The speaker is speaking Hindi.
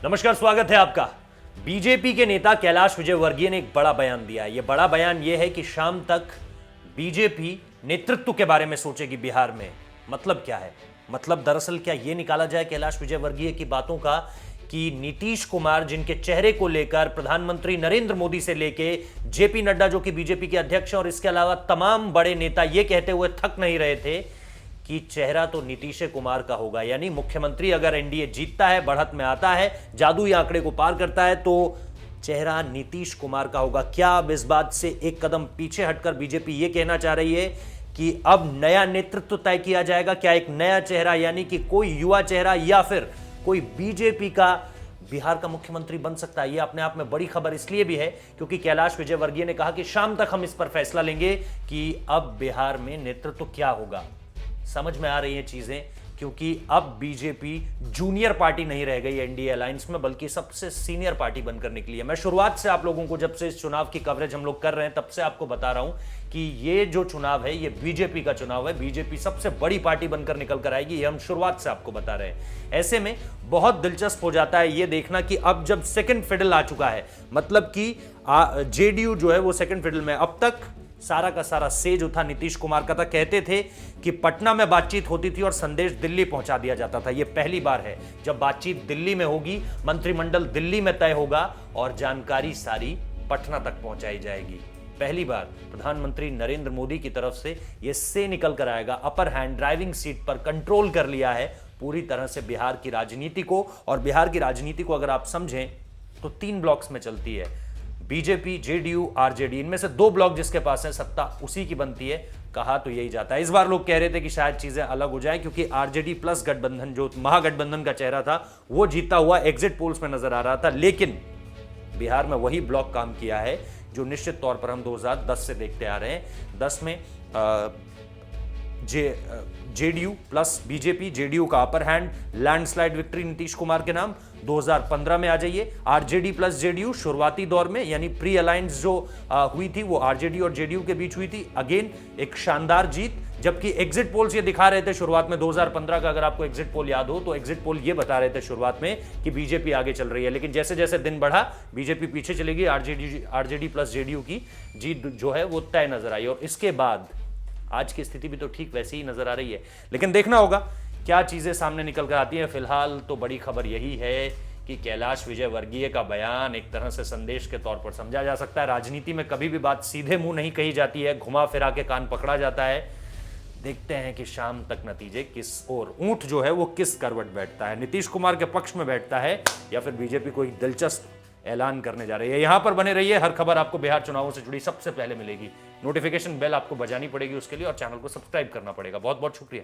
नमस्कार, स्वागत है आपका। बीजेपी के नेता कैलाश विजयवर्गीय ने एक बड़ा बयान दिया है। यह बड़ा बयान यह है कि शाम तक बीजेपी नेतृत्व के बारे में सोचेगी बिहार में। मतलब क्या है? मतलब दरअसल क्या यह निकाला जाए कैलाश विजयवर्गीय की बातों का कि नीतीश कुमार, जिनके चेहरे को लेकर प्रधानमंत्री नरेंद्र मोदी से लेके जेपी नड्डा जो कि बीजेपी के अध्यक्ष और इसके अलावा तमाम बड़े नेता यह कहते हुए थक नहीं रहे थे कि चेहरा तो नीतीश कुमार का होगा, यानी मुख्यमंत्री अगर एनडीए जीतता है, बढ़त में आता है, जादुई आंकड़े को पार करता है तो चेहरा नीतीश कुमार का होगा। क्या अब इस बात से एक कदम पीछे हटकर बीजेपी यह कहना चाह रही है कि अब नया नेतृत्व तय किया जाएगा? क्या एक नया चेहरा यानी कि कोई युवा चेहरा या फिर कोई बीजेपी का बिहार का मुख्यमंत्री बन सकता है? यह अपने आप में बड़ी खबर इसलिए भी है क्योंकि कैलाश विजयवर्गीय ने कहा कि शाम तक हम इस पर फैसला लेंगे कि अब बिहार में नेतृत्व क्या होगा। समझ में आ रही हैं चीजें, क्योंकि अब बीजेपी जूनियर पार्टी नहीं रह गई एनडीए अलायंस में, बल्कि सबसे सीनियर पार्टी बनकर निकली है। मैं शुरुआत से आप लोगों को, जब से इस चुनाव की कवरेज हम लोग कर रहे हैं, तब से आपको बता रहा हूं कि ये जो चुनाव है ये बीजेपी का चुनाव है। बीजेपी सबसे बड़ी पार्टी बनकर निकल कर आएगी, ये हम शुरुआत से आपको बता रहे हैं। ऐसे में बहुत दिलचस्प हो जाता है ये देखना कि अब जब सेकेंड फिडल आ चुका है, मतलब कि जेडीयू जो है वो सेकेंड फिडल में, अब तक सारा का सारा सेज उठा नीतीश कुमार का था। कहते थे कि पटना में बातचीत होती थी और संदेश दिल्ली पहुंचा दिया जाता था। यह पहली बार है जब बातचीत दिल्ली में होगी, मंत्रिमंडल दिल्ली में तय होगा और जानकारी सारी पटना तक पहुंचाई जाएगी। पहली बार प्रधानमंत्री नरेंद्र मोदी की तरफ से यह से निकल कर आएगा, अपर हैंड, ड्राइविंग सीट पर कंट्रोल कर लिया है पूरी तरह से बिहार की राजनीति को। और बिहार की राजनीति को अगर आप समझें तो 3 ब्लॉक्स में चलती है, बीजेपी, जेडीयू, आरजेडी। इनमें से 2 ब्लॉक जिसके पास है, सत्ता उसी की बनती है। कहा तो यही जाता है। इस बार लोग कह रहे थे कि शायद चीजें अलग हो जाएं क्योंकि आरजेडी प्लस गठबंधन, जो महागठबंधन का चेहरा था, वो जीता हुआ एग्जिट पोल्स में नजर आ रहा था। लेकिन बिहार में वही ब्लॉक काम किया है जो निश्चित तौर पर हम 2010 से देखते आ रहे हैं। 10 में जेडीयू प्लस बीजेपी, जेडीयू का upper hand, landslide victory Nitish Kumar के नाम। 2015 में आ जाइए, आरजेडी प्लस जेडीयू शुरुआती दौर में, यानी प्री अलायंस जो हुई थी वो आरजेडी और जेडीयू के बीच हुई थी। अगेन एक शानदार जीत, जबकि एग्जिट पोल्स ये दिखा रहे थे शुरुआत में 2015 का, अगर आपको एग्जिट पोल याद हो तो एग्जिट पोल ये बता रहे थे शुरुआत में कि बीजेपी आगे चल रही है। लेकिन जैसे जैसे दिन बढ़ा बीजेपी पीछे चलेगी, आरजेडी प्लस जेडीयू की जीत जो है वो तय नजर आई। और इसके बाद आज की स्थिति भी तो ठीक वैसी ही नजर आ रही है। लेकिन देखना होगा क्या चीजें सामने निकल कर आती हैं। फिलहाल तो बड़ी खबर यही है कि कैलाश विजयवर्गीय का बयान एक तरह से संदेश के तौर पर समझा जा सकता है। राजनीति में कभी भी बात सीधे मुंह नहीं कही जाती है, घुमा फिरा के कान पकड़ा जाता है। देखते हैं कि शाम तक नतीजे किस ओर, ऊंट जो है वो किस करवट बैठता है, नीतीश कुमार के पक्ष में बैठता है या फिर बीजेपी कोई दिलचस्प ऐलान करने जा रही है। यहां पर बने रहिए, हर खबर आपको बिहार चुनावों से जुड़ी सबसे पहले मिलेगी। नोटिफिकेशन बेल आपको बजानी पड़ेगी उसके लिए, और चैनल को सब्सक्राइब करना पड़ेगा। बहुत बहुत शुक्रिया।